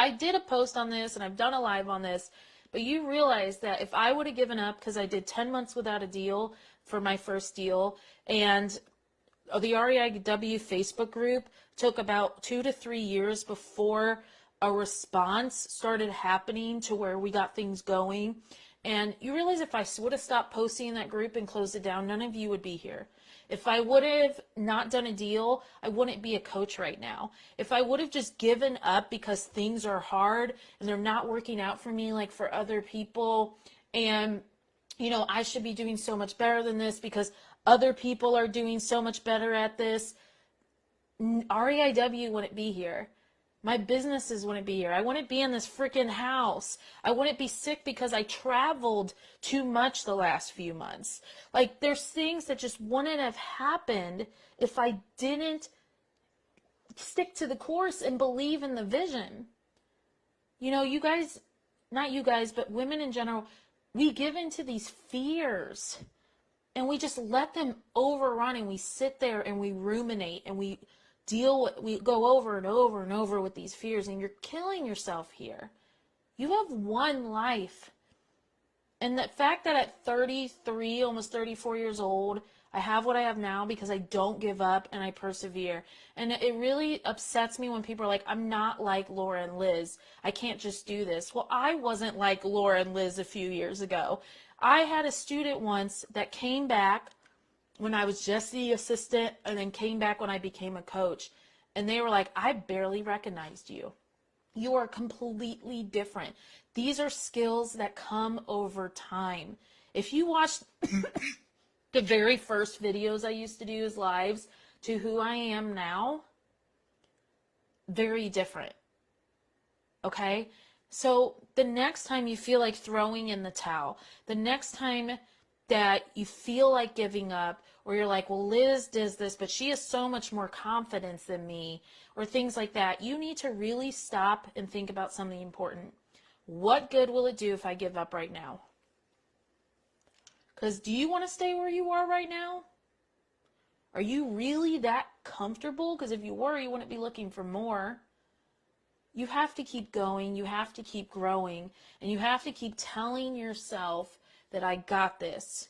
I did a post on this and I've done a live on this, but you realize that if I would have given up, because I did 10 months without a deal for my first deal, and the REIW Facebook group took about 2 to 3 years before a response started happening to where we got things going. And you realize if I would have stopped posting in that group and closed it down, none of you would be here. If I would have not done a deal, I wouldn't be a coach right now. If I would have just given up because things are hard and they're not working out for me like for other people, and I should be doing so much better than this because other people are doing so much better at this, REIW wouldn't be here. My businesses wouldn't be here. I wouldn't be in this freaking house. I wouldn't be sick because I traveled too much the last few months. Like, there's things that just wouldn't have happened if I didn't stick to the course and believe in the vision. You guys, not you guys, but women in general, we give into these fears and we just let them overrun, and we sit there and we ruminate and we go over and over and over with these fears, and you're killing yourself here. You have one life. And the fact that at 33, almost 34 years old, I have what I have now because I don't give up and I persevere. And it really upsets me when people are like, I'm not like Laura and Liz. I can't just do this. Well, I wasn't like Laura and Liz a few years ago. I had a student once that came back when I was just the assistant and then came back when I became a coach. And they were like, I barely recognized you. You are completely different. These are skills that come over time. If you watch the very first videos I used to do as lives to who I am now, very different. Okay? So the next time you feel like throwing in the towel, the next time that you feel like giving up, or you're like, well, Liz does this, but she has so much more confidence than me, or things like that, you need to really stop and think about something important. What good will it do if I give up right now? Because do you want to stay where you are right now? Are you really that comfortable? Because if you were, you wouldn't be looking for more. You have to keep going. You have to keep growing. And you have to keep telling yourself that I got this.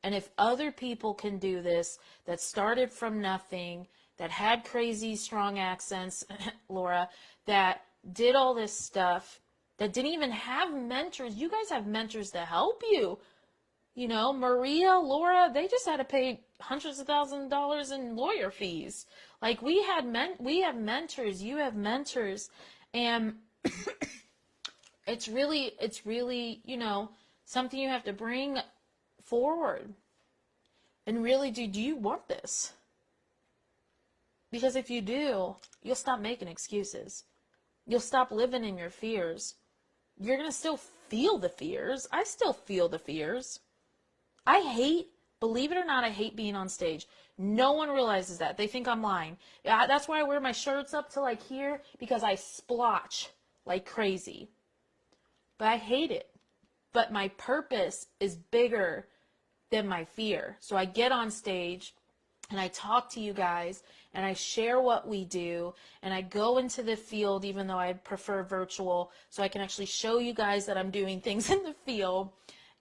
And if other people can do this, that started from nothing, that had crazy strong accents, Laura, that did all this stuff, that didn't even have mentors. You guys have mentors to help you. Maria, Laura, they just had to pay hundreds of thousands of dollars in lawyer fees. Like, we have mentors, you have mentors, and it's really, something you have to bring forward and really do you want this? Because if you do, you'll stop making excuses. You'll stop living in your fears. You're going to still feel the fears. I still feel the fears. Believe it or not, I hate being on stage. No one realizes that. They think I'm lying. Yeah, that's why I wear my shirts up to like here, because I splotch like crazy. But I hate it. But my purpose is bigger than my fear. So I get on stage and I talk to you guys and I share what we do, and I go into the field, even though I prefer virtual, so I can actually show you guys that I'm doing things in the field.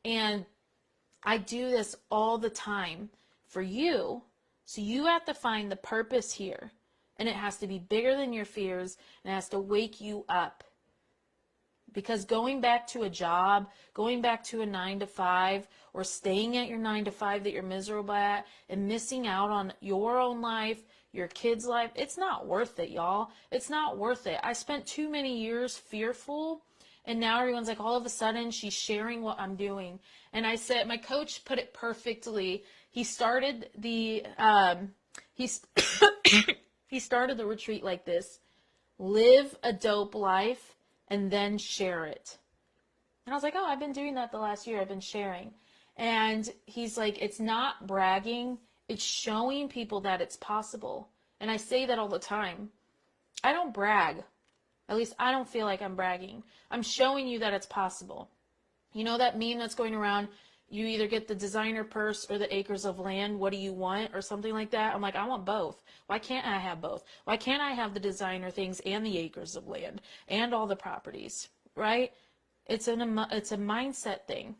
And I do this all the time for you. So you have to find the purpose here, and it has to be bigger than your fears, and it has to wake you up. Because going back to a job, going back to a 9-to-5, or staying at your 9-to-5 that you're miserable at, and missing out on your own life, your kids' life, it's not worth it, y'all. It's not worth it. I spent too many years fearful, and now everyone's like, all of a sudden, she's sharing what I'm doing. And I said, my coach put it perfectly. He started the he started the retreat like this: live a dope life and then share it. And I was like, oh, I've been doing that the last year. I've been sharing. And he's like, it's not bragging. It's showing people that it's possible. And I say that all the time. I don't brag. At least I don't feel like I'm bragging. I'm showing you that it's possible. You know that meme that's going around, you either get the designer purse or the acres of land. What do you want? Or something like that. I'm like, I want both. Why can't I have both? Why can't I have the designer things and the acres of land and all the properties, right? It's a mindset thing.